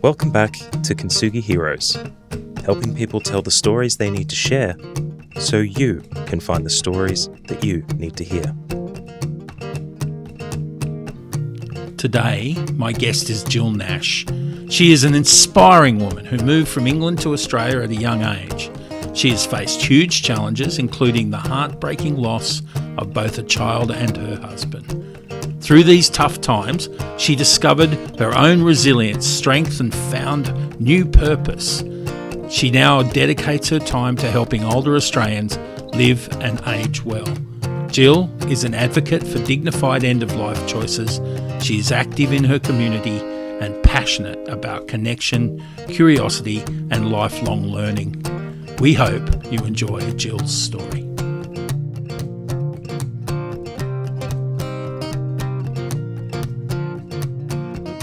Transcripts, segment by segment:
Welcome back to Kintsugi Heroes, helping people tell the stories they need to share so you can find the stories that you need to hear. Today, my guest is Jill Nash. She is an inspiring woman who moved from England to Australia at a young age. She has faced huge challenges, including the heartbreaking loss of both a child and her husband. Through these tough times, she discovered her own resilience, strength, and found new purpose. She now dedicates her time to helping older Australians live and age well. Jill is an advocate for dignified end-of-life choices. She is active in her community and passionate about connection, curiosity, and lifelong learning. We hope you enjoy Jill's story.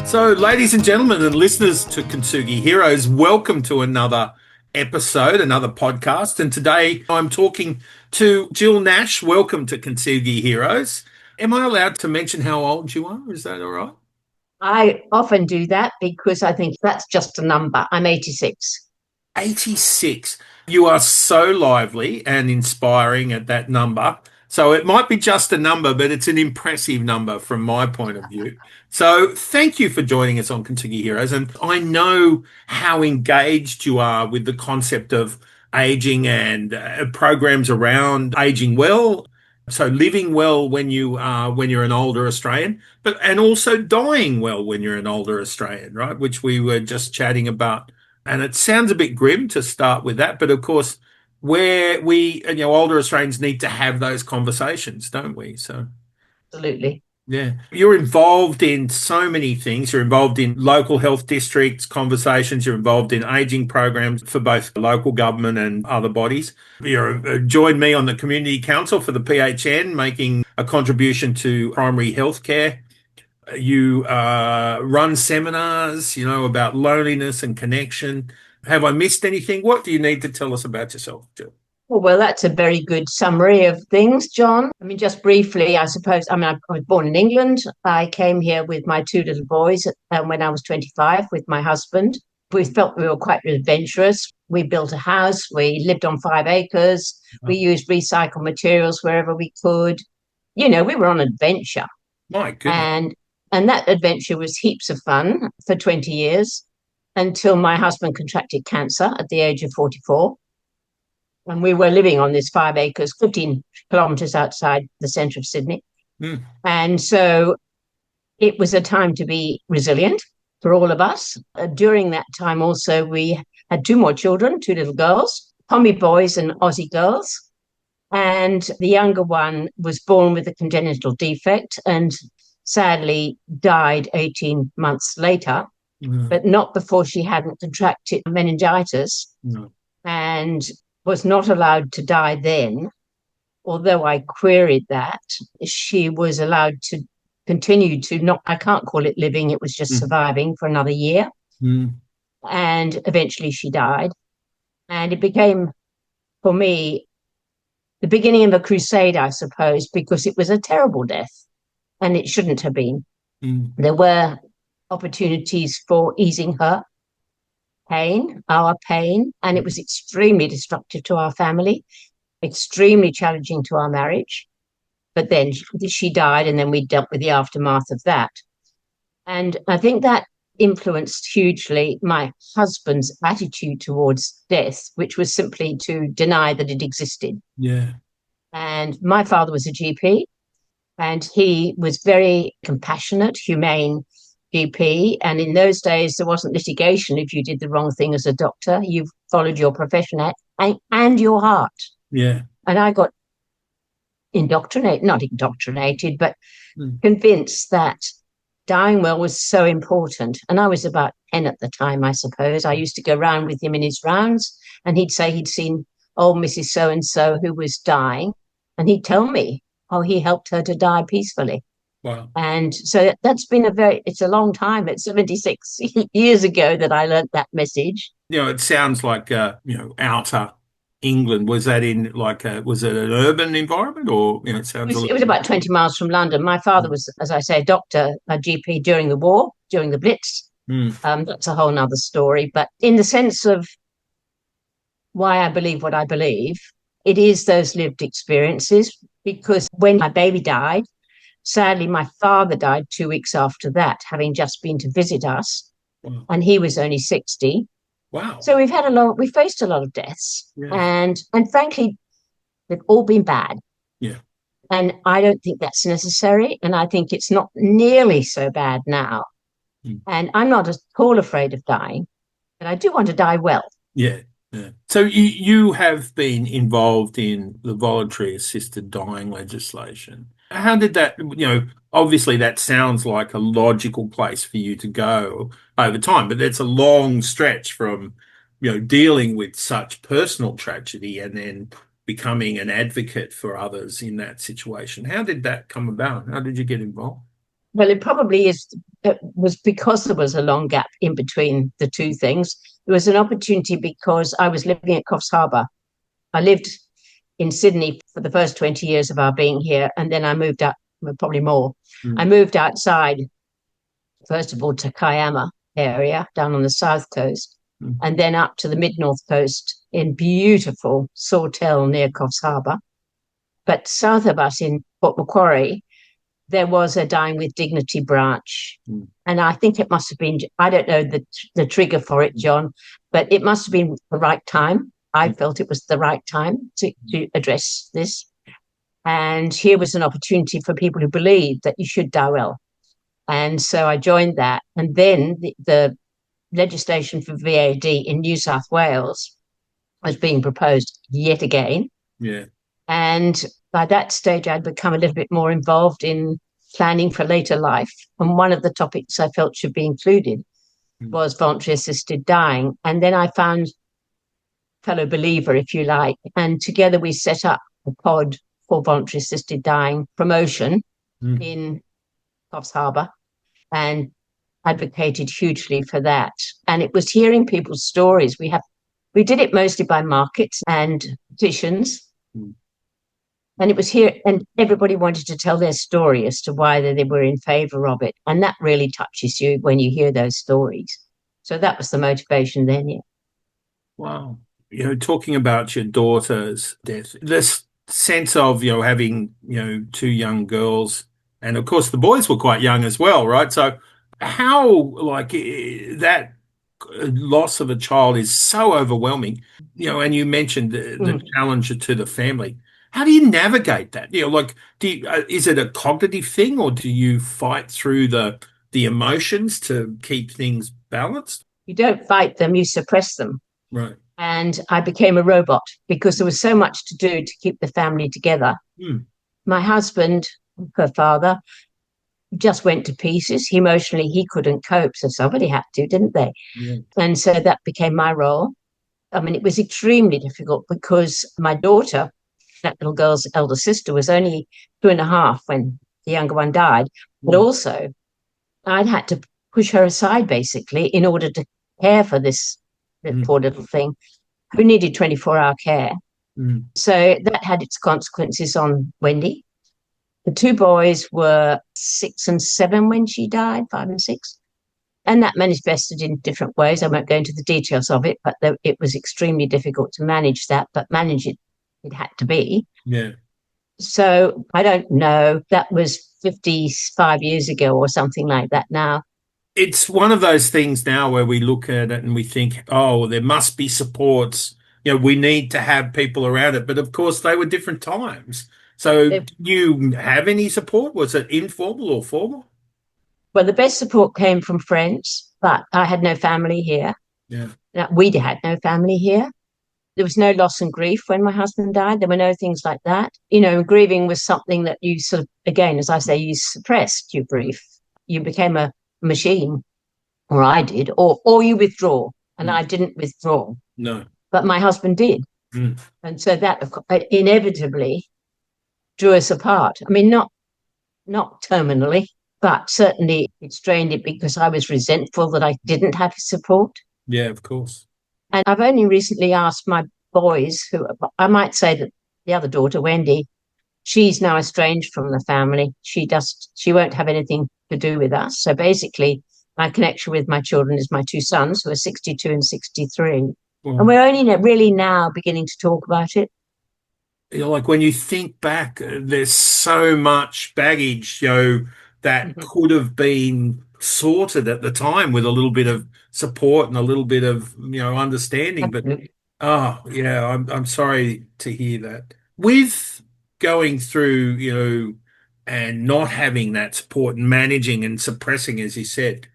So, ladies and gentlemen and listeners to Kintsugi Heroes, welcome to another episode, another podcast. And today I'm talking to Jill Nash. Welcome to Kintsugi Heroes. Am I allowed to mention how old you are? Is that all right? I often do that because I think that's just a number. I'm 86. 86. You are so lively and inspiring at that number. So it might be just a number, but it's an impressive number from my point of view. So thank you for joining us on Kintsugi Heroes. And I know how engaged you are with the concept of aging and programs around aging well. So living well when you're an older Australian, and also dying well when you're an older Australian, right? Which we were just chatting about. And it sounds a bit grim to start with that, but of course, where we, older Australians need to have those conversations, don't we? So, absolutely. Yeah. You're involved in so many things. You're involved in local health districts, conversations. You're involved in aging programs for both local government and other bodies. You joined me on the Community Council for the PHN, making a contribution to primary health care. You run seminars, about loneliness and connection. Have I missed anything? What do you need to tell us about yourself, Jill? Well, that's a very good summary of things, John. Just briefly, I suppose, I was born in England. I came here with my two little boys when I was 25 with my husband. We felt we were quite adventurous. We built a house. We lived on 5 acres. We used recycled materials wherever we could. We were on adventure. My goodness. And that adventure was heaps of fun for 20 years until my husband contracted cancer at the age of 44. And we were living on this 5 acres, 15 kilometres outside the centre of Sydney. Mm. And so it was a time to be resilient for all of us. During that time also, we had 2 more children, 2 little girls, Pommy boys and Aussie girls. And the younger one was born with a congenital defect and sadly died 18 months later, but not before she hadn't contracted meningitis. No. And was not allowed to die then, although I queried that. She was allowed to continue to I can't call it living, it was just surviving for another year. And eventually she died. And it became, for me, the beginning of a crusade, I suppose, because it was a terrible death and it shouldn't have been. There were opportunities for easing her pain, our pain, and it was extremely destructive to our family, extremely challenging to our marriage. But then she died, and then we dealt with the aftermath of that. And I think that influenced hugely my husband's attitude towards death, which was simply to deny that it existed. Yeah. And my father was a GP, and he was very compassionate, humane GP, and in those days there wasn't litigation if you did the wrong thing as a doctor. You followed your profession and your heart. Yeah. And I got not indoctrinated, but convinced that dying well was so important. And I was about 10 at the time, I suppose. I used to go round with him in his rounds, and he'd say he'd seen old Mrs. So-and-so who was dying, and he'd tell me how he helped her to die peacefully. Wow. And so that's been it's a long time. It's 76 years ago that I learned that message. It sounds like, outer England. Was that in was it an urban environment or, it sounds It was about 20 miles from London. My father was, as I say, a doctor, a GP during the war, during the Blitz. That's a whole nother story. But in the sense of why I believe what I believe, it is those lived experiences. Because when my baby died, sadly, my father died 2 weeks after that, having just been to visit us, and he was only 60. Wow. So we've faced a lot of deaths, and frankly, they've all been bad. Yeah. And I don't think that's necessary, and I think it's not nearly so bad now. And I'm not at all afraid of dying, but I do want to die well. Yeah. Yeah. So you have been involved in the voluntary assisted dying legislation. How did that, obviously that sounds like a logical place for you to go over time, but it's a long stretch from, dealing with such personal tragedy and then becoming an advocate for others in that situation. How did that come about? How did you get involved? Well, it was because there was a long gap in between the two things. There was an opportunity because I was living at Coffs Harbour. I lived in Sydney for the first 20 years of our being here, and then I moved up, well, probably more. I moved outside, first of all, to Kiama area down on the south coast, and then up to the mid-north coast in beautiful Sawtell near Coffs Harbour. But south of us in Port Macquarie, there was a Dying with Dignity branch. And I think it must have been, I don't know the trigger for it, John, but it must have been the right time. I felt it was the right time to address this. And here was an opportunity for people who believed that you should die well. And so I joined that. And then the legislation for VAD in New South Wales was being proposed yet again. Yeah. And by that stage, I'd become a little bit more involved in planning for later life. And one of the topics I felt should be included was voluntary assisted dying. And then I found fellow believer, if you like, and together we set up a pod for voluntary assisted dying promotion in Coffs Harbour and advocated hugely for that. And it was hearing people's stories. We did it mostly by markets and petitions. And it was here, and everybody wanted to tell their story as to why they were in favour of it. And that really touches you when you hear those stories. So that was the motivation then, yeah. Wow. Talking about your daughter's death, this sense of, having, two young girls, and of course the boys were quite young as well, right? So how, that loss of a child is so overwhelming, and you mentioned the challenge to the family. How do you navigate that? Is it a cognitive thing, or do you fight through the emotions to keep things balanced? You don't fight them, you suppress them. Right. And I became a robot because there was so much to do to keep the family together. My husband, her father, just went to pieces. Emotionally, he couldn't cope, so somebody had to, didn't they? Yeah. And so that became my role. I mean, it was extremely difficult because my daughter, that little girl's elder sister, was only 2.5 when the younger one died. But also, I'd had to push her aside, basically, in order to care for this poor little thing who needed 24-hour care. So that had its consequences on Wendy. The two boys were 6 and 7 when she died, 5 and 6. And that manifested in different ways. I won't go into the details of it, but it was extremely difficult to manage that, but manage it had to be. Yeah. So I don't know. That was 55 years ago or something like that now. It's one of those things now where we look at it and we think, oh, there must be supports. We need to have people around it. But of course, they were different times. So did you have any support? Was it informal or formal? Well, the best support came from friends, but I had no family here. Yeah. We had no family here. There was no loss and grief when my husband died. There were no things like that. Grieving was something that you sort of, again, as I say, you suppressed your grief. You became a machine, or I did, or you withdraw. And I didn't withdraw. No. But my husband did. And so that inevitably drew us apart. I mean, not terminally, but certainly it strained it because I was resentful that I didn't have his support. Yeah, of course. And I've only recently asked my boys, who I might say that the other daughter, Wendy, she's now estranged from the family. She won't have anything to do with us. So basically, My connection with my children is my two sons, who are 62 and 63. Well, And we're only really now beginning to talk about it. like when you think back, there's so much baggage, that Mhm. could have been sorted at the time with a little bit of support and a little bit of, understanding. But Absolutely. oh, yeah, I'm sorry to hear that. With going through, and not having that support and managing and suppressing, as you said,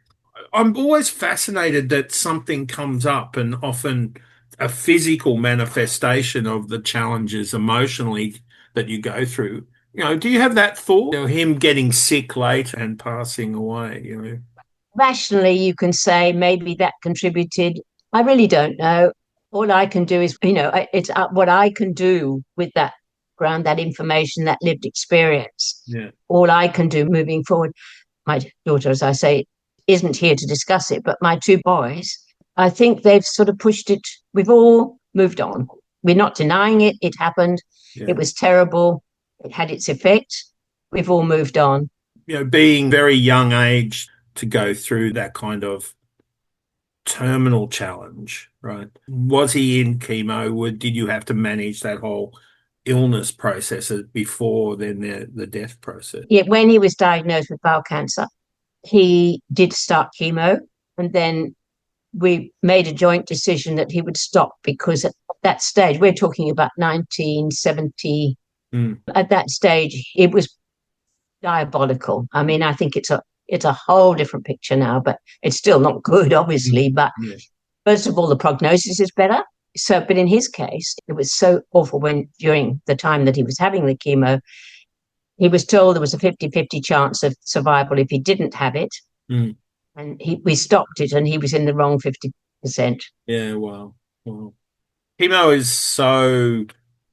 I'm always fascinated that something comes up and often a physical manifestation of the challenges emotionally that you go through. Do you have that thought? Him getting sick late and passing away. Rationally, you can say maybe that contributed. I really don't know. All I can do is, it's what I can do with that ground, that information, that lived experience. Yeah. All I can do moving forward. My daughter, as I say, isn't here to discuss it, but my two boys, I think they've sort of pushed it. We've all moved on. We're not denying it. It happened. Yeah. It was terrible. It had its effect. We've all moved on. Being very young age to go through that kind of terminal challenge, right? Was he in chemo? Did you have to manage that whole illness process before then the death process? Yet when he was diagnosed with bowel cancer, he did start chemo, and then we made a joint decision that he would stop because at that stage, we're talking about 1970. Mm. At that stage, it was diabolical. I mean, I think it's a whole different picture now, but it's still not good, obviously. But Yeah. first of all, the prognosis is better. So, but in his case, it was so awful when during the time that he was having the chemo, he was told there was a 50-50 chance of survival if he didn't have it. Mm. And we stopped it and he was in the wrong 50%. Yeah, wow. Wow. Chemo is so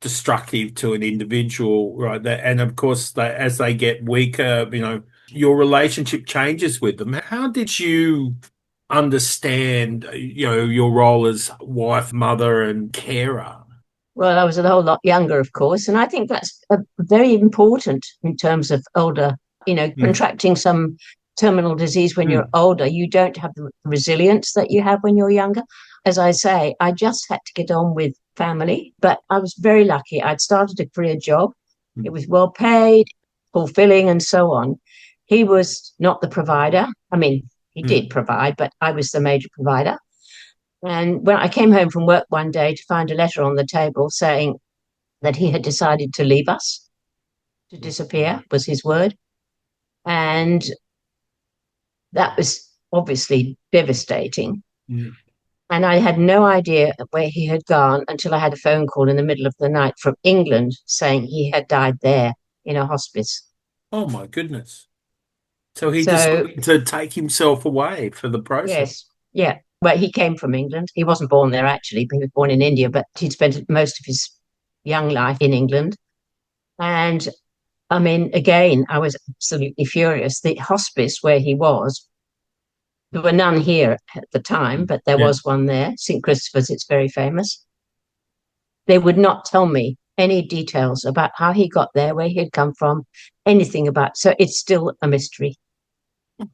destructive to an individual, right? And of course, as they get weaker, your relationship changes with them. How did you understand, your role as wife, mother, and carer? Well, I was a whole lot younger, of course. And I think that's very important in terms of older, Mm. contracting some terminal disease when you're Mm. older. You don't have the resilience that you have when you're younger. As I say, I just had to get on with family, but I was very lucky. I'd started a career job. It Mm. was well paid, fulfilling, and so on. He was not the provider. I mean, he Mm. did provide, but I was the major provider. And when I came home from work one day to find a letter on the table saying that he had decided to leave us, to disappear, was his word. And that was obviously devastating. Mm. And I had no idea where he had gone until I had a phone call in the middle of the night from England saying he had died there in a hospice. Oh my goodness. So he So, decided to take himself away for the process. yes, yeah. Well, he came from England. He wasn't born there actually, but he was born in India, but he'd spent most of his young life in England. And I mean, again, I was absolutely furious. The hospice where he was, there were none here at the time, but there Yeah. was one there. St. Christopher's, it's very famous. They would not tell me any details about how he got there, where he had come from, anything about. So it's still a mystery.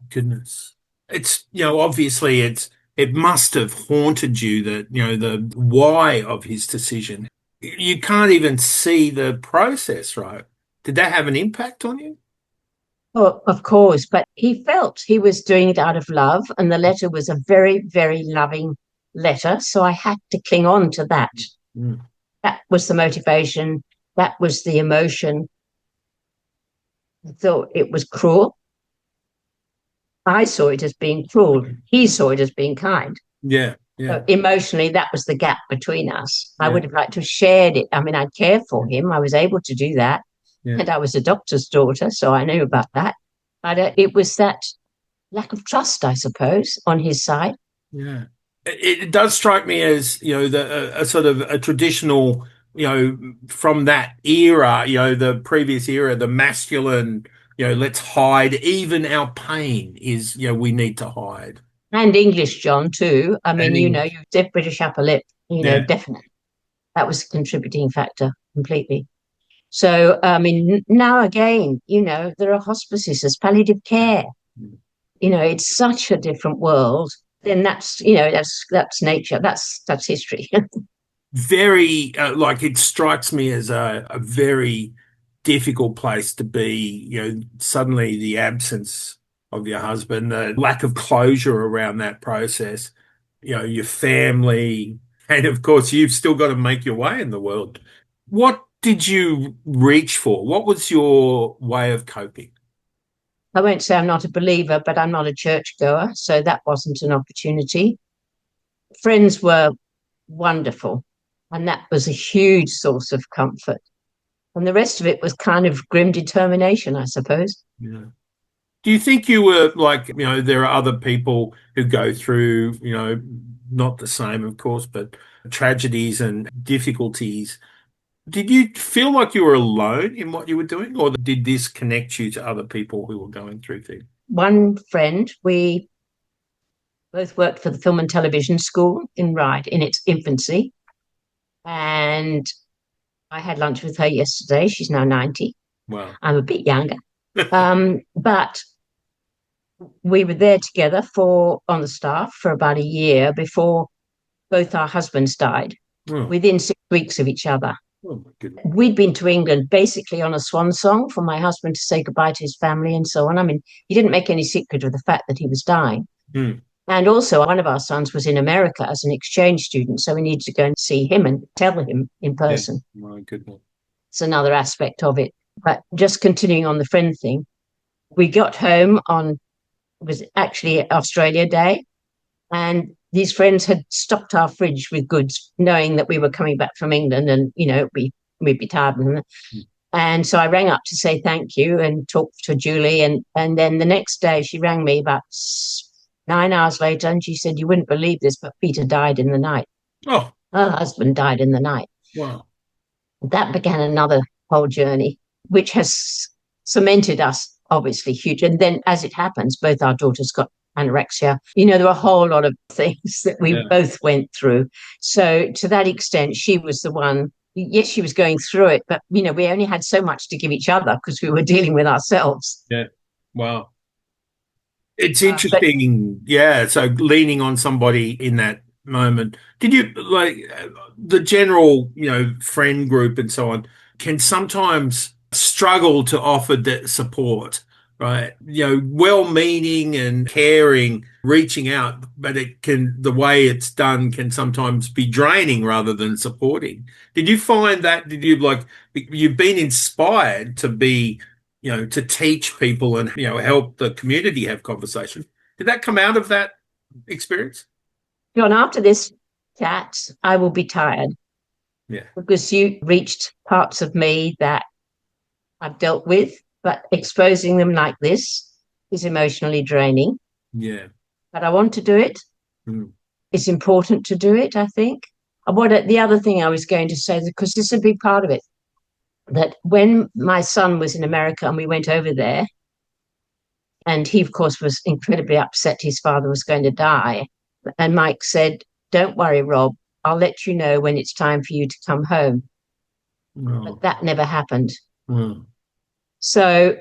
Goodness. It's, obviously it must have haunted you that, the why of his decision. You can't even see the process, right? Did that have an impact on you? Oh, of course, but he felt he was doing it out of love, and the letter was a very, very loving letter. So I had to cling on to that. Mm. That was the motivation. That was the emotion. I thought it was cruel. I saw it as being cruel. He saw it as being kind. Yeah, yeah, So emotionally, that was the gap between us. I yeah, would have liked to have shared it. I mean, I cared for him. I was able to do that. yeah, And I was a doctor's daughter, so I knew about that. But it was that lack of trust, I suppose, on his side. yeah. It does strike me as, a sort of a traditional, from that era, the previous era, the masculine, let's hide. Even our pain is, we need to hide. And English, John, too. I mean, And you did British upper lip, yeah. definitely. That was a contributing factor completely. So, I mean, now again, there are hospices, there's palliative care. it's such a different world. Then that's nature. That's history. Very, it strikes me as a very difficult place to be, suddenly the absence of your husband, the lack of closure around that process, your family, and of course, you've still got to make your way in the world. What did you reach for? What was your way of coping? I won't say I'm not a believer, but I'm not a churchgoer, so that wasn't an opportunity. Friends were wonderful, and that was a huge source of comfort. And the rest of it was kind of grim determination, I suppose. Yeah. Do you think you were like, there are other people who go through, not the same, of course, but tragedies and difficulties. Did you feel like you were alone in what you were doing, or did this connect you to other people who were going through things? One friend, we both worked for the Film and Television School in its infancy. And I had lunch with her yesterday. She's now 90. Wow. I'm a bit younger. But we were there together on the staff for about a year before both our husbands died, within 6 weeks of each other. Oh, my goodness. We'd been to England basically on a swan song for my husband to say goodbye to his family and so on. I mean, he didn't make any secret of the fact that he was dying. And also, one of our sons was in America as an exchange student, so we needed to go and see him and tell him in person. Yeah. My goodness. It's another aspect of it. But just continuing on the friend thing, we got home it was actually Australia Day, and these friends had stocked our fridge with goods, knowing that we were coming back from England and, we'd be tired. And so I rang up to say thank you and talked to Julie. And then the next day she rang me about 9 hours later, and she said, "You wouldn't believe this, but Peter died in the night." Oh, her husband died in the night. wow. That began another whole journey, which has cemented us obviously huge. And then, as it happens, both our daughters got anorexia. There were a whole lot of things that we both went through. So to that extent, she was the one. Yes, she was going through it, but, we only had so much to give each other because we were dealing with ourselves. Yeah. Wow. It's interesting. So leaning on somebody in that moment. Did you, the general, friend group and so on can sometimes struggle to offer that support, right? Well-meaning and caring, reaching out, but the way it's done can sometimes be draining rather than supporting. Did you find that? You've been inspired to be, to teach people and, help the community have conversations. Did that come out of that experience? John, after this chat, I will be tired. Yeah. Because you reached parts of me that I've dealt with, but exposing them like this is emotionally draining. Yeah. But I want to do it. It's important to do it, I think. The other thing I was going to say, because this is a big part of it, that when my son was in America and we went over there, and he, of course, was incredibly upset his father was going to die, and Mike said, "Don't worry, Rob, I'll let you know when it's time for you to come home." But that never happened. So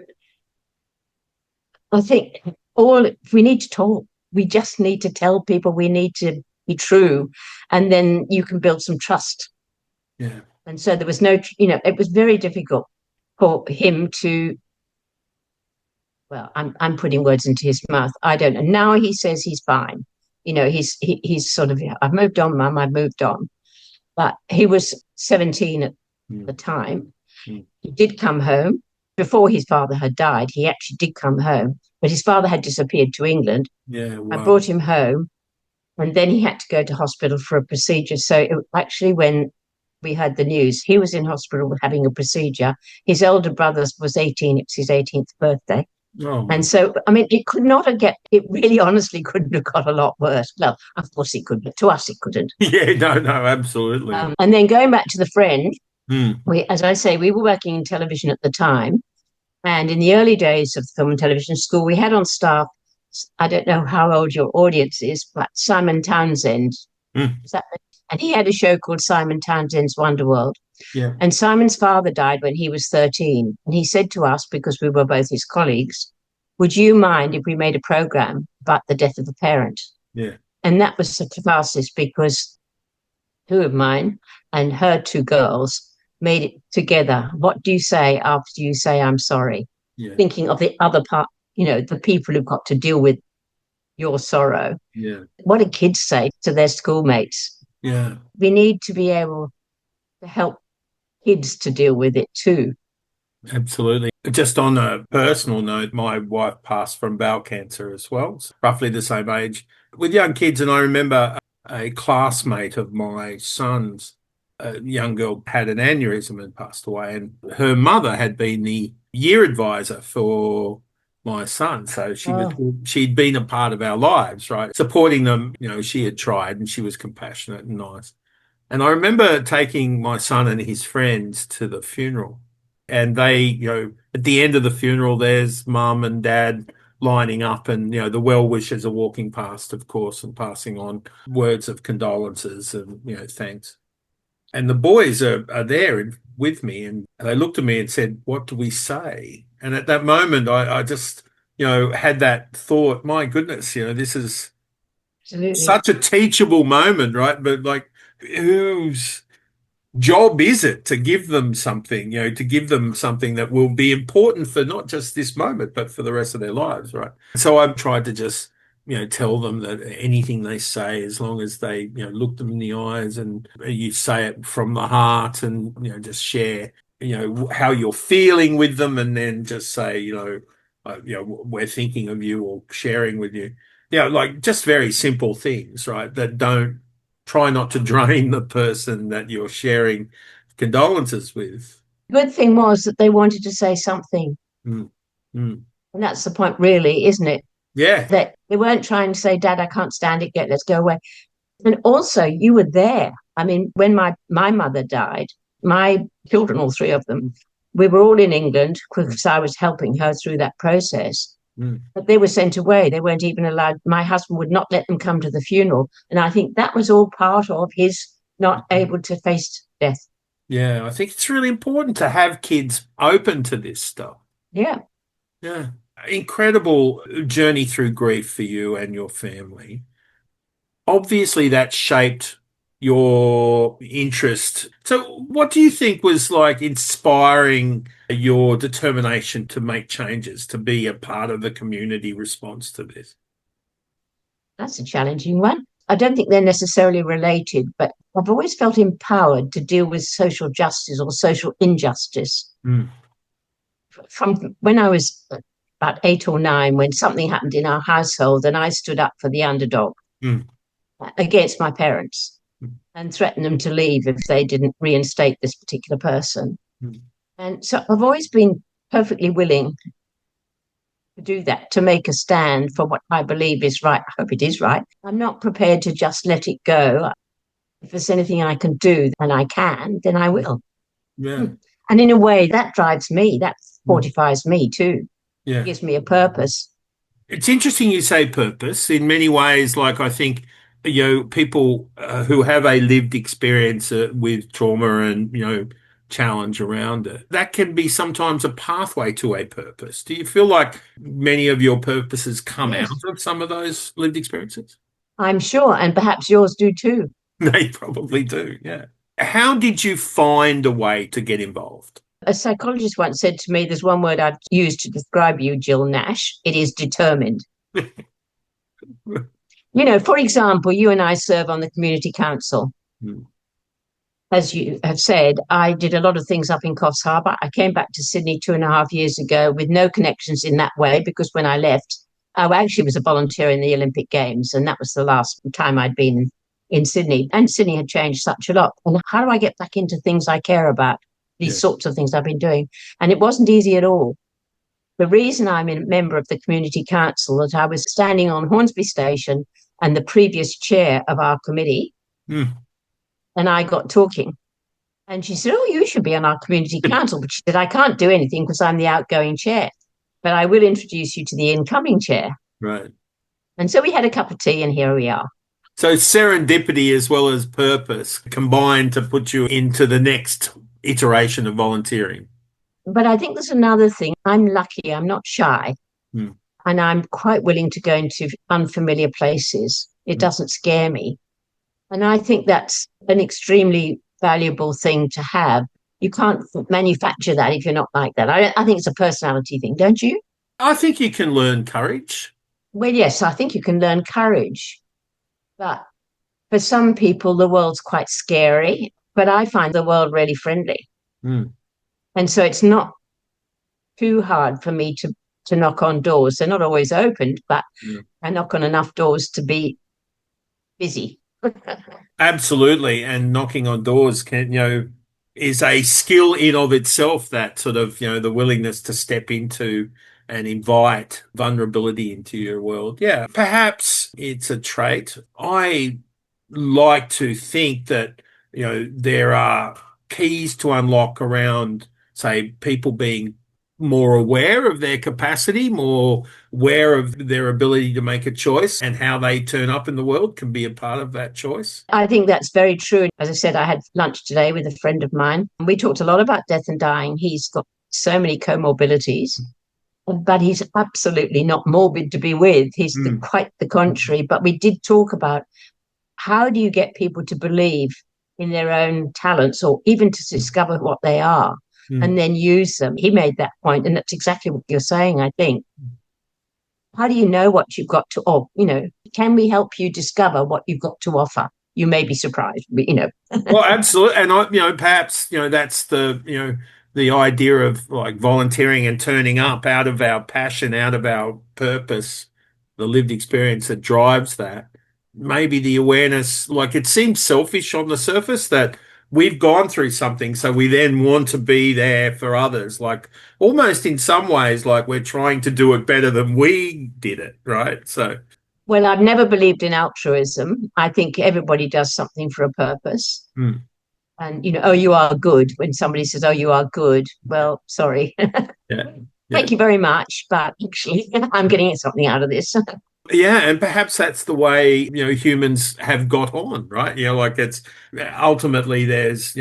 I think we need to talk. We just need to tell people, we need to be true, and then you can build some trust. Yeah. And so there was no, it was very difficult for him to, well, I'm putting words into his mouth. I don't know. Now he says he's fine. He's sort of, "I've moved on, Mum, I've moved on." But he was 17 at the time. He did come home. Before his father had died, he actually did come home, but his father had disappeared to England. Yeah, wow. I brought him home, and then he had to go to hospital for a procedure. So actually, when we heard the news, he was in hospital having a procedure. His elder brother was 18. It was his 18th birthday. Oh, and so, I mean, it really honestly couldn't have got a lot worse. Well, of course it could, but to us it couldn't. Yeah, no, absolutely. And then going back to the friend, as I say, we were working in television at the time. And in the early days of the Film and Television School, we had on staff, I don't know how old your audience is, but Simon Townsend. And he had a show called Simon Townsend's Wonderworld. Yeah. And Simon's father died when he was 13. And he said to us, because we were both his colleagues, would you mind if we made a program about the death of a parent? Yeah. And that was a catharsis because two of mine and her two girls made it together. What do you say after you say, I'm sorry? Yeah. Thinking of the other part, the people who've got to deal with your sorrow. Yeah. What do kids say to their schoolmates? Yeah. We need to be able to help kids to deal with it too. Absolutely. Just on a personal note, my wife passed from bowel cancer as well, roughly the same age, with young kids. And I remember a classmate of my son's, a young girl, had an aneurysm and passed away. And her mother had been the year advisor for my son. So she'd been a part of our lives, right? Supporting them, she had tried and she was compassionate and nice. And I remember taking my son and his friends to the funeral. And they, at the end of the funeral, there's mum and dad lining up, and, the well-wishers are walking past, of course, and passing on words of condolences and, thanks. And the boys are there with me, and they looked at me and said, what do we say? And at that moment, I just, had that thought, my goodness, this is Absolutely. such a teachable moment, right? But like, whose job is it to give them something, to give them something that will be important for not just this moment, but for the rest of their lives, right? So I've tried to just, tell them that anything they say, as long as they, look them in the eyes and you say it from the heart and, just share, how you're feeling with them, and then just say, we're thinking of you or sharing with you. Like just very simple things, right? That don't try not to drain the person that you're sharing condolences with. The good thing was that they wanted to say something. Mm. Mm. And that's the point, really, isn't it? Yeah. That they weren't trying to say, Dad, I can't stand it yet, let's go away. And also, you were there. I mean, when my mother died, my children, all three of them, we were all in England because I was helping her through that process. Mm. But they were sent away. They weren't even allowed. My husband would not let them come to the funeral. And I think that was all part of his not able to face death. Yeah, I think it's really important to have kids open to this stuff. Yeah. Yeah. Incredible journey through grief for you and your family. Obviously, that shaped your interest. So what do you think was like inspiring your determination to make changes, to be a part of the community response to this? That's a challenging one. I don't think they're necessarily related, but I've always felt empowered to deal with social justice or social injustice. Mm. From when I was about 8 or 9, when something happened in our household and I stood up for the underdog against my parents and threatened them to leave if they didn't reinstate this particular person. And so I've always been perfectly willing to do that, to make a stand for what I believe is right. I hope it is right. I'm not prepared to just let it go. If there's anything I can do and I can, then I will. Yeah. And in a way, that drives me. That fortifies me too. Yeah. It gives me a purpose. It's interesting you say purpose. In many ways, like I think, people who have a lived experience with trauma and, challenge around it, that can be sometimes a pathway to a purpose. Do you feel like many of your purposes come out of some of those lived experiences? I'm sure, and perhaps yours do too. They probably do, yeah. How did you find a way to get involved? A psychologist once said to me, there's one word I'd use to describe you, Jill Nash. It is determined. For example, you and I serve on the community council. As you have said, I did a lot of things up in Coffs Harbour. I came back to Sydney 2.5 years ago with no connections in that way, because when I left, I actually was a volunteer in the Olympic Games, and that was the last time I'd been in Sydney. And Sydney had changed such a lot. And how do I get back into things I care about? These sorts of things I've been doing. And it wasn't easy at all. The reason I'm a member of the community council, that I was standing on Hornsby Station and the previous chair of our committee, and I got talking. And she said, oh, you should be on our community council. But she said, I can't do anything because I'm the outgoing chair, but I will introduce you to the incoming chair. Right. And so we had a cup of tea and here we are. So serendipity as well as purpose combined to put you into the next iteration of volunteering. But I think there's another thing. I'm lucky. I'm not shy. and I'm quite willing to go into unfamiliar places. It doesn't scare me. And I think that's an extremely valuable thing to have. You can't manufacture that if you're not like that. I think it's a personality thing, don't you? I think you can learn courage. Well, yes, I think you can learn courage. But for some people, the world's quite scary. But I find the world really friendly. Mm. And so it's not too hard for me to knock on doors. They're not always opened, but I knock on enough doors to be busy. Absolutely. And knocking on doors is a skill in of itself, that sort of, the willingness to step into and invite vulnerability into your world. Yeah, perhaps it's a trait. I like to think that, there are keys to unlock around, say, people being more aware of their capacity, more aware of their ability to make a choice, and how they turn up in the world can be a part of that choice. I think that's very true. As I said, I had lunch today with a friend of mine. We talked a lot about death and dying. He's got so many comorbidities, but he's absolutely not morbid to be with. He's quite the contrary. But we did talk about how do you get people to believe in their own talents, or even to discover what they are and then use them. He made that point, and that's exactly what you're saying, I think. How do you know what you've got to offer? Can we help you discover what you've got to offer? You may be surprised, but. Well, absolutely. And perhaps, that's the idea of like volunteering and turning up out of our passion, out of our purpose, the lived experience that drives that. Maybe the awareness, like it seems selfish on the surface that we've gone through something, so we then want to be there for others, like almost in some ways, like we're trying to do it better than we did it, right? So. Well, I've never believed in altruism. I think everybody does something for a purpose. And, oh, you are good. When somebody says, oh, you are good, well, sorry. Yeah. Thank you very much. But actually, I'm getting something out of this. Yeah, and perhaps that's the way, humans have got on, right? Like it's ultimately there's,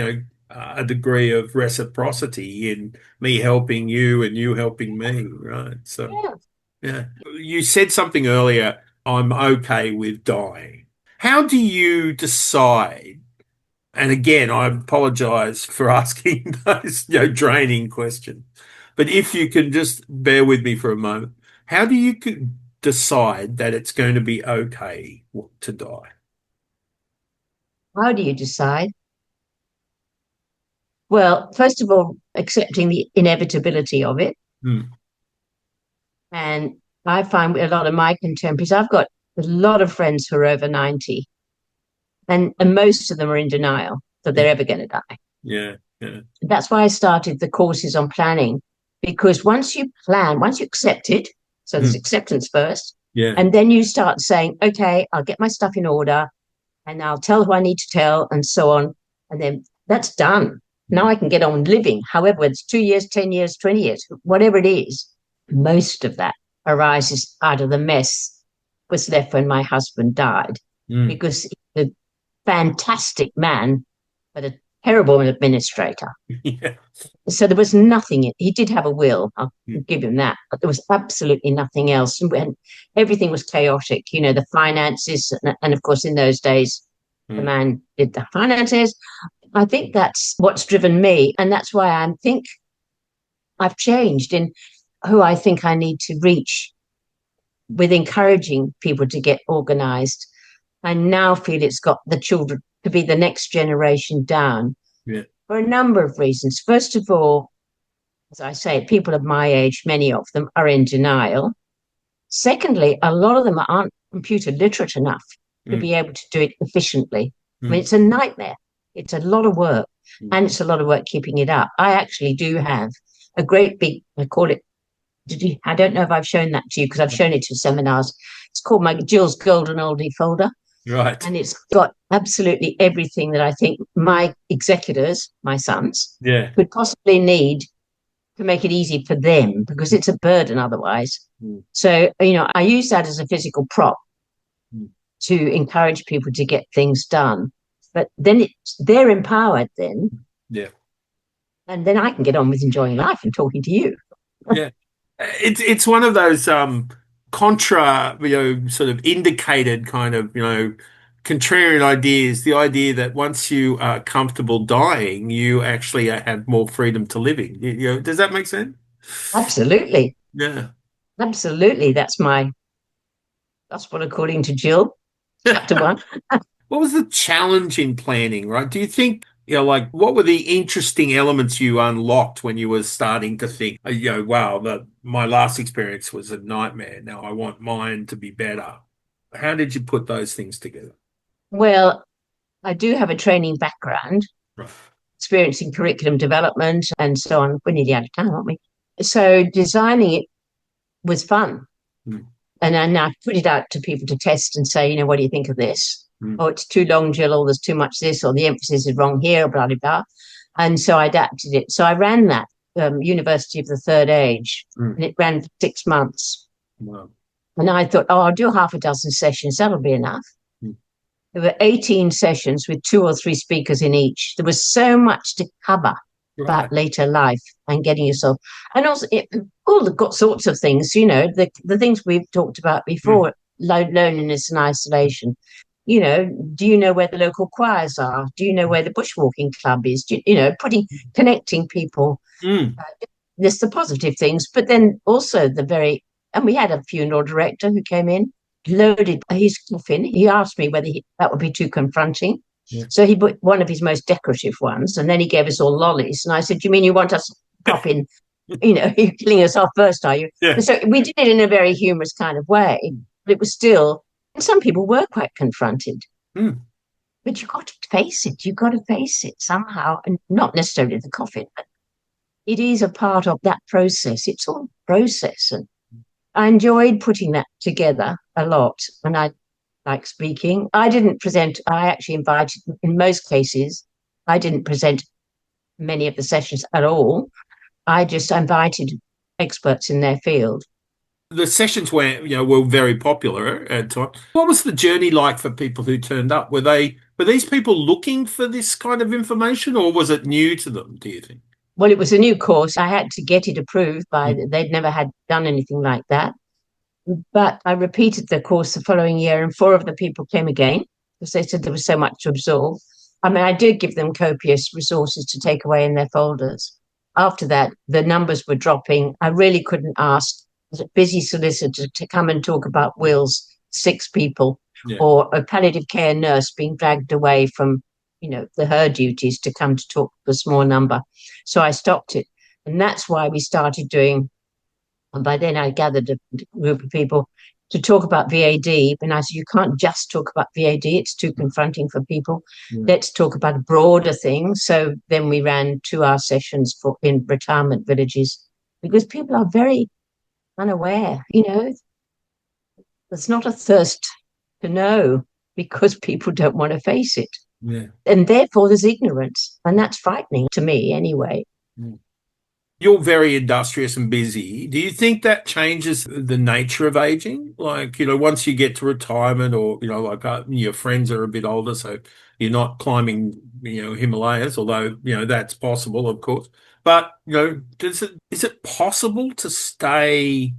a degree of reciprocity in me helping you and you helping me, right? So, yeah. You said something earlier, I'm okay with dying. How do you decide? And again, I apologize for asking those, draining questions. But if you can just bear with me for a moment, how do you decide that it's going to be okay to die? How do you decide? Well, first of all, accepting the inevitability of it. And I find with a lot of my contemporaries, I've got a lot of friends who are over 90, and most of them are in denial that they're ever going to die. Yeah, yeah. That's why I started the courses on planning, because once you plan, once you accept it, so there's acceptance first, and then you start saying, okay, I'll get my stuff in order, and I'll tell who I need to tell, and so on, and then that's done. Now I can get on living, however, it's 2 years, 10 years, 20 years, whatever it is. Most of that arises out of the mess was left when my husband died, because he's a fantastic man, but a terrible administrator. Yeah. So there was nothing. He did have a will, I'll give him that, but there was absolutely nothing else. And everything was chaotic, the finances. And of course, in those days, the man did the finances. I think that's what's driven me. And that's why I think I've changed in who I think I need to reach with encouraging people to get organized. I now feel it's got the children to be the next generation down for a number of reasons. First of all, as I say, people of my age, many of them are in denial. Secondly, a lot of them aren't computer literate enough to be able to do it efficiently. I mean, it's a nightmare. It's a lot of work, and it's a lot of work keeping it up. I actually do have a great big, I call it, I don't know if I've shown that to you because I've shown it to seminars. It's called my Jill's Golden Oldie folder. Right. And it's got absolutely everything that I think my executors, my sons, could possibly need to make it easy for them, because it's a burden otherwise. So, I use that as a physical prop to encourage people to get things done. But then they're empowered then. Yeah. And then I can get on with enjoying life and talking to you. Yeah. It's one of those contra, sort of indicated kind of, contrarian ideas, the idea that once you are comfortable dying, you actually have more freedom to living. Does that make sense? Absolutely. Yeah. Absolutely. That's my gospel according to Jill, chapter one. What was the challenge in planning, right? Do you think, like what were the interesting elements you unlocked when you were starting to think, wow, my last experience was a nightmare. Now I want mine to be better. How did you put those things together? Well, I do have a training background, Right. experiencing curriculum development and so on. We're nearly out of time, aren't we? So designing it was fun. Mm. And I now put it out to people to test and say, what do you think of this? Mm. Oh, it's too long, Jill, or there's too much this, or the emphasis is wrong here, blah, blah, blah. And so I adapted it. So I ran that University of the Third Age, and it ran for 6 months. Wow. And I thought, I'll do half a dozen sessions. That'll be enough. There were 18 sessions with 2 or 3 speakers in each. There was so much to cover about later life and getting yourself, and also all the sorts of things, the things we've talked about before, loneliness and isolation. Do you know where the local choirs are? Do you know where the bushwalking club is? Connecting people. There's the positive things, but then also and we had a funeral director who came in, loaded his coffin. He asked me whether that would be too confronting. Yeah. So he put one of his most decorative ones, and then he gave us all lollies. And I said, "Do you mean you want us to pop in? You're killing us off first, are you?" Yeah. So we did it in a very humorous kind of way, but it was still, and some people were quite confronted. But you've got to face it. You've got to face it somehow, and not necessarily the coffin, but it is a part of that process. It's all process, and I enjoyed putting that together a lot, and I like speaking. I didn't present. I actually invited, in most cases, I didn't present many of the sessions at all. I just invited experts in their field. The sessions were very popular at times. What was the journey like for people who turned up? Were these people looking for this kind of information, or was it new to them, do you think? Well, it was a new course. I had to get it approved they'd never done anything like that. But I repeated the course the following year, and 4 of the people came again because they said there was so much to absorb. I mean, I did give them copious resources to take away in their folders. After that, the numbers were dropping. I really couldn't ask a busy solicitor to come and talk about wills, 6 people, or a palliative care nurse being dragged away from, her duties to come to talk to a small number. So I stopped it. And that's why we started doing. And by then I gathered a group of people to talk about VAD. And I said, you can't just talk about VAD. It's too confronting for people. Let's talk about a broader thing. So then we ran 2-hour sessions in retirement villages, because people are very unaware. There's not a thirst to know because people don't want to face it. Yeah. And therefore there's ignorance. And that's frightening to me anyway. You're very industrious and busy. Do you think that changes the nature of aging? Like, once you get to retirement, or, your friends are a bit older, so you're not climbing, Himalayas, although, that's possible, of course. But, is it possible to stay,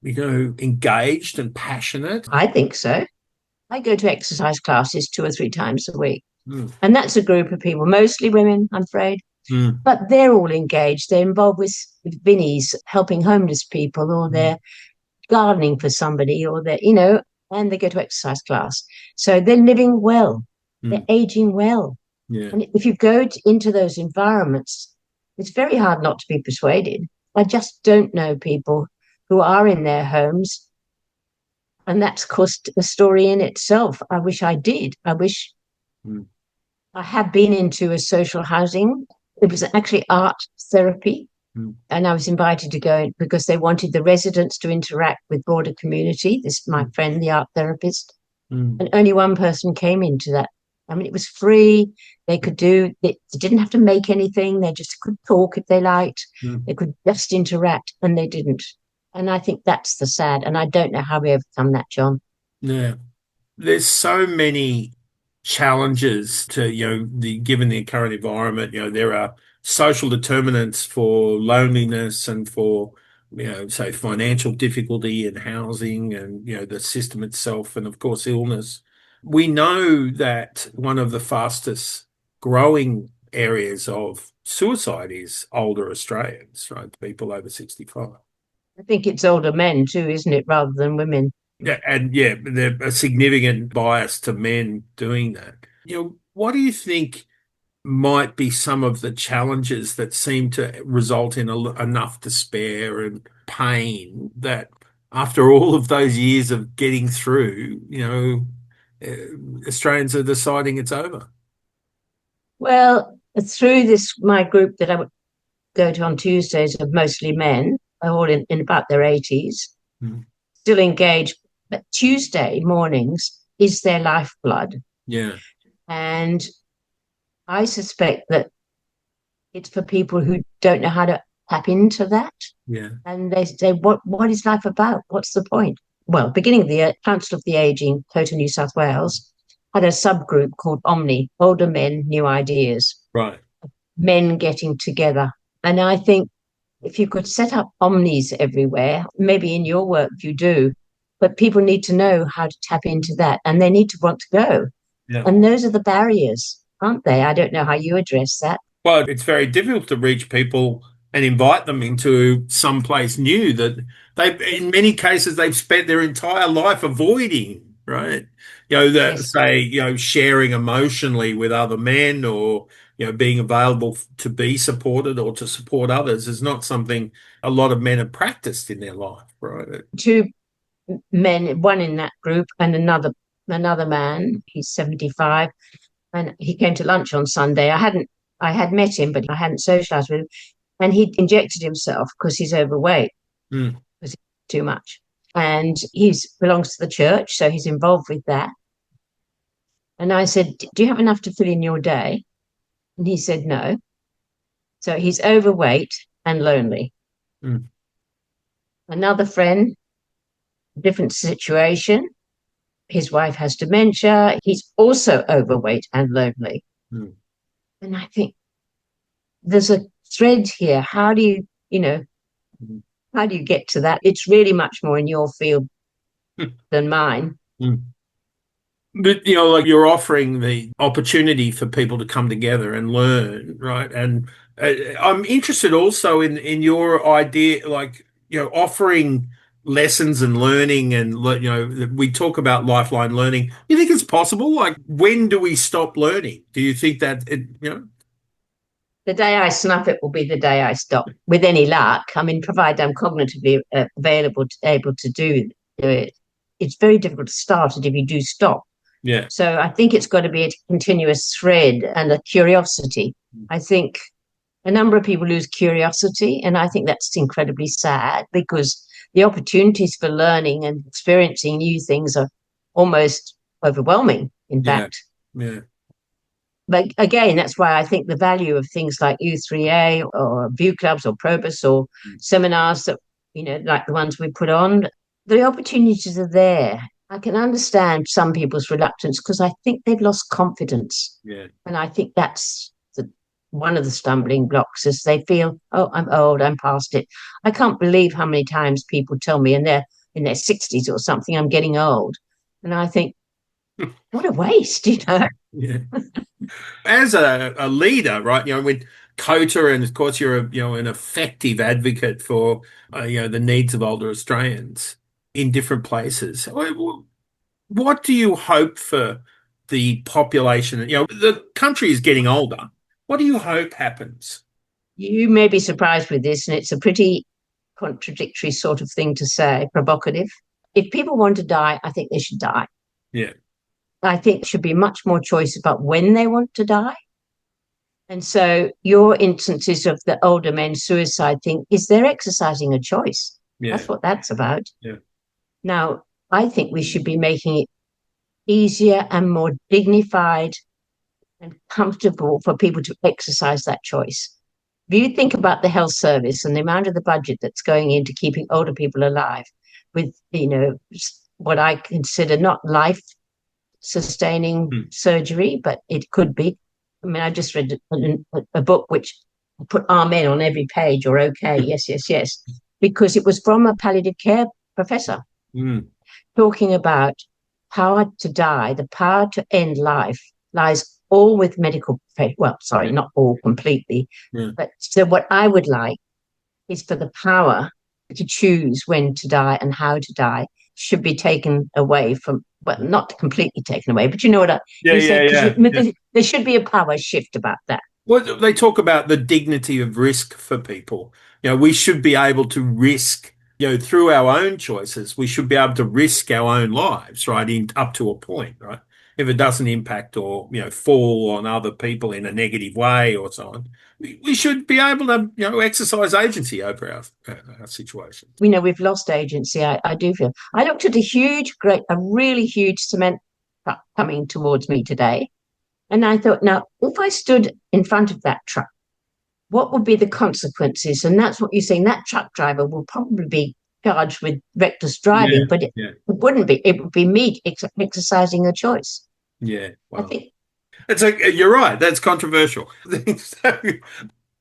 engaged and passionate? I think so. I go to exercise classes 2 or 3 times a week. And that's a group of people, mostly women, I'm afraid. But they're all engaged. They're involved with Vinnies, helping homeless people, or they're gardening for somebody, or they're, and they go to exercise class. So they're living well. They're aging well. Yeah. And if you go into those environments, it's very hard not to be persuaded. I just don't know people who are in their homes. And that's, of course, a story in itself. I wish I did. I wish I have been into a social housing. It was actually art therapy. And I was invited to go in because they wanted the residents to interact with broader community. This, my friend, the art therapist. And only one person came into that. I mean, it was free. They didn't have to make anything. They just could talk if they liked. They could just interact, and they didn't. And I think that's the sad. And I don't know how we overcome that, John. Yeah. There's so many challenges to, given the current environment. There are social determinants for loneliness and for say financial difficulty and housing and, the system itself and of course illness. We know that one of the fastest growing areas of suicide is older Australians, right? People over 65. I think it's older men too, isn't it, rather than women? Yeah, and there's a significant bias to men doing that. What do you think might be some of the challenges that seem to result in enough despair and pain that after all of those years of getting through, Australians are deciding it's over? Well, through this, my group that I would go to on Tuesdays of mostly men, all in about their 80s, Mm. still engaged. But Tuesday mornings is their lifeblood. Yeah, And I suspect that it's for people who don't know how to tap into that. yeah, And they say, what is life about? What's the point? Well, beginning of the year, Council of the Aging, Total New South Wales, had a subgroup called Omni, Older Men, New Ideas, right. men getting together. And I think if you could set up Omnis everywhere, maybe in your work you do, but people need to know how to tap into that and they need to want to go. Yeah. And those are the barriers, aren't they? I don't know how you address that. Well, it's very difficult to reach people and invite them into some place new that in many cases, they've spent their entire life avoiding, right? Yes. Say, sharing emotionally with other men or, being available to be supported or to support others is not something a lot of men have practiced in their life, right? Two men, one in that group and another man, he's 75, and he came to lunch on Sunday. I had met him, but I hadn't socialized with him. And he injected himself because he's overweight, Mm. because he's too much. And he belongs to the church, so he's involved with that. And I said, do you have enough to fill in your day? And he said, no. So he's overweight and lonely. Mm. Another friend, different situation. His wife has dementia. He's also overweight and lonely. Mm. And I think there's a thread here. Mm. How do you get to that? It's really much more in your field than mine. Mm. But, like you're offering the opportunity for people to come together and learn, right? And I'm interested also in your idea, like, offering lessons and learning and, we talk about lifeline learning. You think it's possible? Like, when do we stop learning? Do you think that The day I snuff it will be the day I stop, with any luck. I mean, provided I'm cognitively able to do it. It's very difficult to start it if you do stop. yeah, So I think it's got to be a continuous thread and a curiosity. I think a number of people lose curiosity, and I think that's incredibly sad because the opportunities for learning and experiencing new things are almost overwhelming, in yeah, fact. yeah, But again, that's why I think the value of things like U3A or view clubs or Probus or seminars that, like the ones we put on, the opportunities are there. I can understand some people's reluctance because I think they've lost confidence. yeah, And I think that's one of the stumbling blocks is they feel, oh, I'm old, I'm past it. I can't believe how many times people tell me in their 60s or something, I'm getting old. And I think, what a waste, yeah. As a leader, right? With COTA, and of course you're an effective advocate for the needs of older Australians in different places. What do you hope for the population? The country is getting older. What do you hope happens? You may be surprised with this, and it's a pretty contradictory sort of thing to say, provocative. If people want to die, I think they should die. Yeah, I think there should be much more choice about when they want to die. And so your instances of the older men suicide thing is they're exercising a choice. yeah, That's what that's about. yeah, Now, I think we should be making it easier and more dignified and comfortable for people to exercise that choice. If you think about the health service and the amount of the budget that's going into keeping older people alive with, what I consider not life sustaining surgery, but it could be. I mean, I just read a book which put amen on every page or okay, yes, yes, yes. because it was from a palliative care professor talking about power to die, the power to end life lies all with medical, well, sorry, not all completely. But so what I would like is for the power to choose when to die and how to die should be taken away from, well, not completely taken away, but you know what you say, there should be a power shift about that. Well, they talk about the dignity of risk for people. We should be able to risk, through our own choices, we should be able to risk our own lives, right, up to a point, right? If it doesn't impact or, fall on other people in a negative way or so on, we should be able to, exercise agency over our situation. We've lost agency. I do feel. I looked at a really huge cement truck coming towards me today. And I thought, now, if I stood in front of that truck, what would be the consequences? And that's what you're saying. That truck driver will probably be charged with reckless driving, but it wouldn't be. It would be me exercising a choice. Yeah, wow. I think. You're right. That's controversial.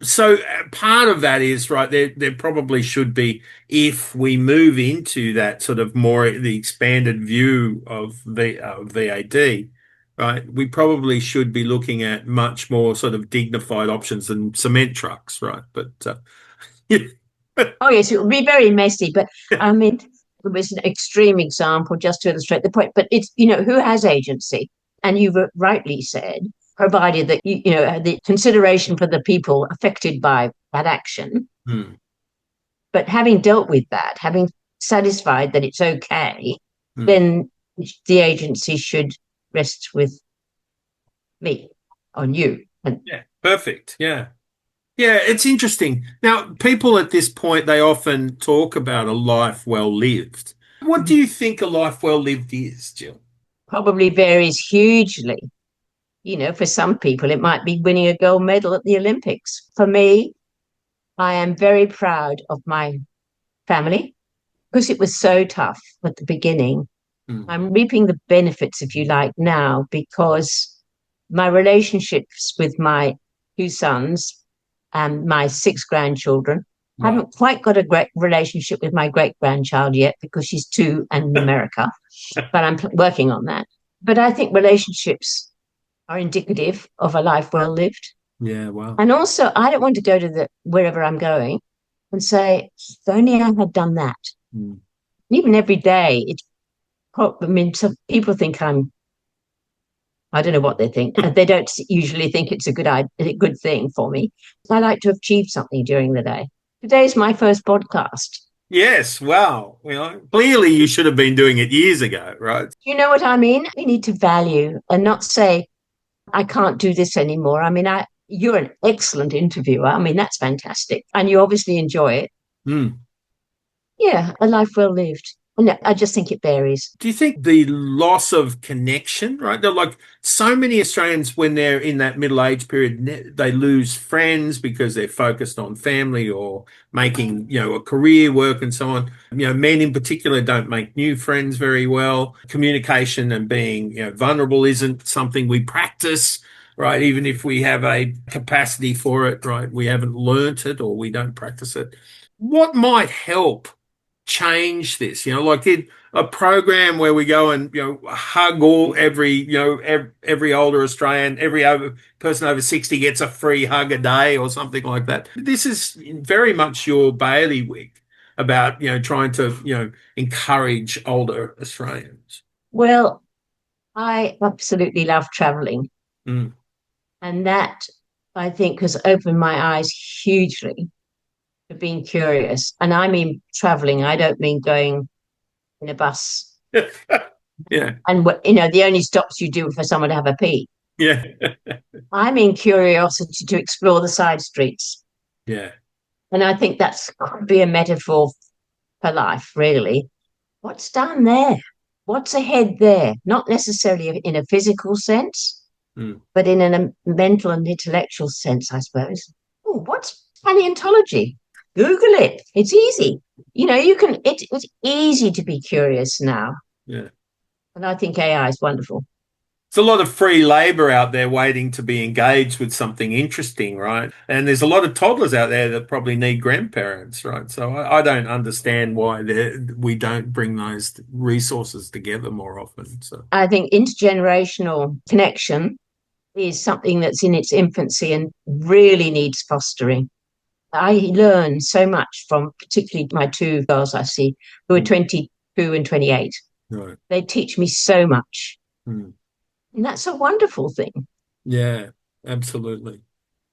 So part of that is, right, there probably should be, if we move into that sort of more the expanded view of VAD, right, we probably should be looking at much more sort of dignified options than cement trucks, right? But oh yes, it would be very messy. But I mean, it was an extreme example just to illustrate the point. But it's who has agency, and you've rightly said, provided that the consideration for the people affected by that action. But having dealt with that, having satisfied that it's okay, then the agency should rest with me, on you. Yeah, perfect. Yeah. Yeah, it's interesting. Now, people at this point, they often talk about a life well lived. What do you think a life well lived is, Jill? Probably varies hugely. For some people, it might be winning a gold medal at the Olympics. For me, I am very proud of my family because it was so tough at the beginning. I'm reaping the benefits, if you like, now because my relationships with my 2 sons and my 6 grandchildren haven't quite got a great relationship with my great-grandchild yet because she's 2 and in America, but I'm working on that. But I think relationships are indicative of a life well lived. Yeah, wow. And also, I don't want to go to wherever I'm going and say, if only I had done that. Even every day, some people think I don't know what they think. They don't usually think it's a good thing for me. I like to achieve something during the day. Today's my first podcast. Yes, wow. Clearly you should have been doing it years ago, right? You know what I mean? We need to value and not say, I can't do this anymore. I mean, you're an excellent interviewer. I mean, that's fantastic. And you obviously enjoy it. Yeah, a life well lived. No, I just think it varies. Do you think the loss of connection, right? They're like so many Australians, when they're in that middle age period, they lose friends because they're focused on family or making, a career work and so on. Men in particular don't make new friends very well. Communication and being, vulnerable isn't something we practice, right? Even if we have a capacity for it, right? We haven't learnt it or we don't practice it. What might help change this, like in a program where we go and hug every older Australian, every person over 60 gets a free hug a day or something like that. This is very much your bailiwick about trying to encourage older Australians. Well, I absolutely love traveling, and that I think has opened my eyes hugely. Being curious, and I mean traveling. I don't mean going in a bus. Yeah. And the only stops you do for someone to have a pee. Yeah. I mean curiosity to explore the side streets. Yeah. And I think that's could be a metaphor for life, really. What's down there? What's ahead there? Not necessarily in a physical sense, but in a mental and intellectual sense, I suppose. Oh, what's paleontology? Google it. It's easy. It's easy to be curious now. Yeah. And I think AI is wonderful. It's a lot of free labor out there waiting to be engaged with something interesting, right? And there's a lot of toddlers out there that probably need grandparents, right? So I don't understand why we don't bring those resources together more often. So I think intergenerational connection is something that's in its infancy and really needs fostering. I learn so much from particularly my two girls I see who are 22 and 28. right. They teach me so much. Mm. And that's a wonderful thing. Yeah, absolutely.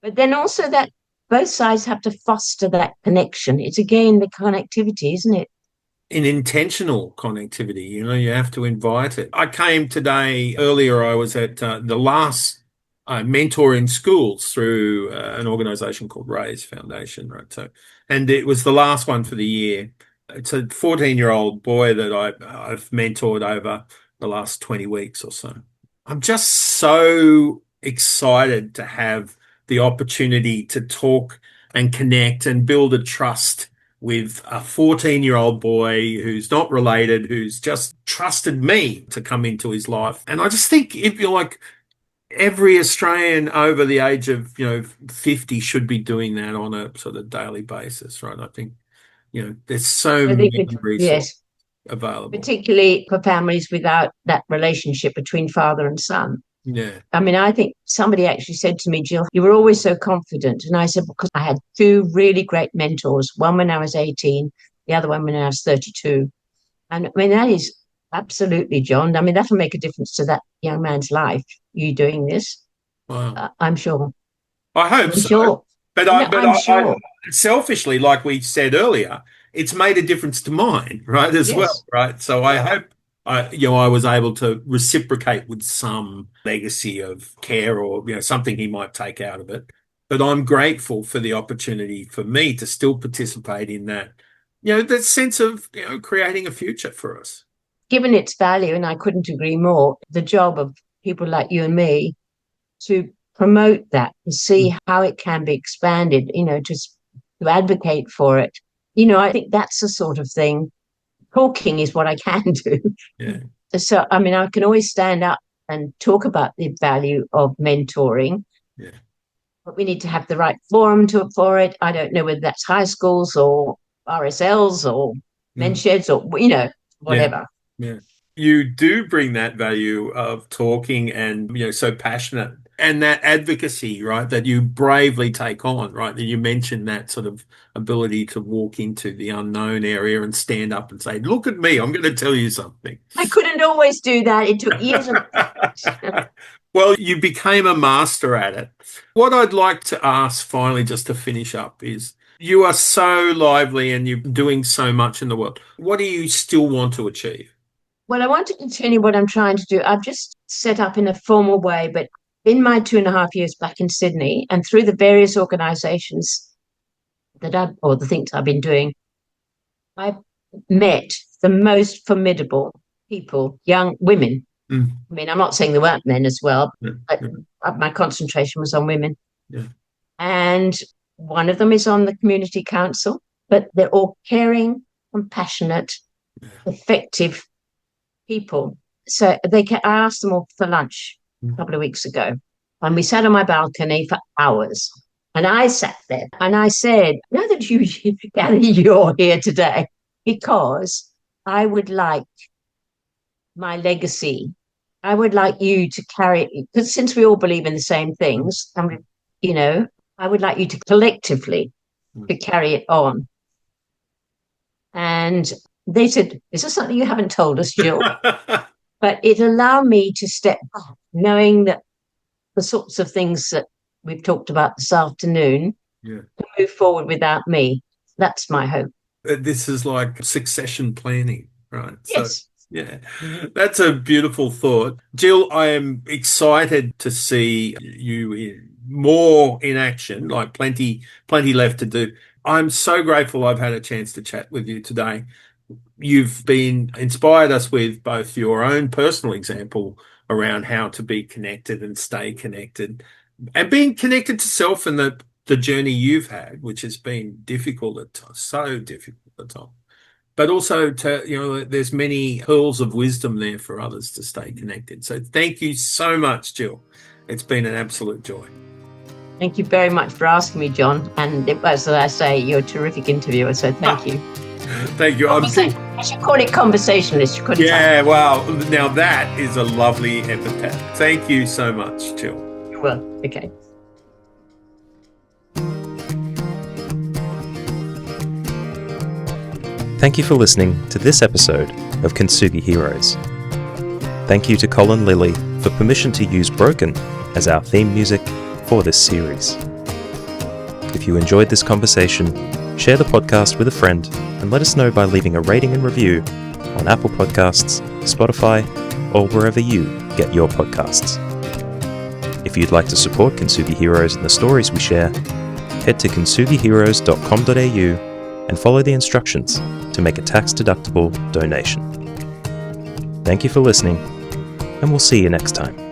But then also that both sides have to foster that connection. It's again the connectivity, isn't it? In intentional connectivity, you have to invite it. I came today, earlier, I was at the last mentor in schools through an organization called Raise Foundation, right? So, and it was the last one for the year. It's a 14-year-old boy that I've mentored over the last 20 weeks or so. I'm just so excited to have the opportunity to talk and connect and build a trust with a 14-year-old boy who's not related, who's just trusted me to come into his life. And I just think if you're like every Australian over the age of, 50 should be doing that on a sort of daily basis, right? I think, there's so I think many resources yes, available. particularly for families without that relationship between father and son. Yeah. I mean, I think somebody actually said to me, Jill, you were always so confident. And I said, because I had two really great mentors, one when I was 18, the other one when I was 32. And I mean, that is absolutely, John. I mean, that'll make a difference to that young man's life, you doing this. Wow. I'm sure. I hope I'm so. sure. But No, I'm sure. selfishly, like we said earlier, it's made a difference to mine, right, as well, Yes. right? So I hope I was able to reciprocate with some legacy of care or, something he might take out of it. But I'm grateful for the opportunity for me to still participate in that, that sense of, creating a future for us. Given its value, and I couldn't agree more, the job of people like you and me to promote that and see how it can be expanded, to advocate for it. I think that's the sort of thing. Talking is what I can do. Yeah. So, I mean, I can always stand up and talk about the value of mentoring, Yeah. but we need to have the right forum for it. I don't know whether that's high schools or RSLs or men's sheds or, whatever. Yeah. You do bring that value of talking and, so passionate and that advocacy, right, that you bravely take on, right? That you mentioned that sort of ability to walk into the unknown area and stand up and say, look at me, I'm going to tell you something. I couldn't always do that. It took years of practice. Well, you became a master at it. What I'd like to ask finally, just to finish up, is you are so lively and you're doing so much in the world. What do you still want to achieve? Well, I want to continue what I'm trying to do. I've just set up in a formal way, but in my 2.5 years back in Sydney and through the various organizations or the things I've been doing, I've met the most formidable people, young women. Mm. I mean, I'm not saying there weren't men as well, Yeah. but my concentration was on women. Yeah. And one of them is on the community council, but they're all caring, compassionate, effective people. So I asked them all for lunch a couple of weeks ago, and we sat on my balcony for hours. And I sat there and I said, now that you're here today, because I would like my legacy. I would like you to carry it, because since we all believe in the same things, and I would like you to collectively to carry it on. And they said, is this something you haven't told us, Jill? But it allowed me to step back, knowing that the sorts of things that we've talked about this afternoon to move forward without me. That's my hope. This is like succession planning, right? Yes. So, yeah, that's a beautiful thought. Jill, I am excited to see you more in action, like plenty left to do. I'm so grateful I've had a chance to chat with you today. You've inspired us with both your own personal example around how to be connected and stay connected, and being connected to self and the journey you've had, which has been difficult at times, so difficult at times. but also there's many pearls of wisdom there for others to stay connected. So thank you so much, Jill. It's been an absolute joy. Thank you very much for asking me, John. And it was, as I say, you're a terrific interviewer, so thank you. Thank you. I should call it conversationalist, couldn't I? Yeah, wow. Now that is a lovely epithet. Thank you so much, Jill. Well, okay. Thank you for listening to this episode of Kintsugi Heroes. Thank you to Colin Lilly for permission to use Broken as our theme music for this series. If you enjoyed this conversation, share the podcast with a friend and let us know by leaving a rating and review on Apple Podcasts, Spotify, or wherever you get your podcasts. If you'd like to support Kintsugi Heroes and the stories we share, head to kintsugiheroes.com.au and follow the instructions to make a tax-deductible donation. Thank you for listening, and we'll see you next time.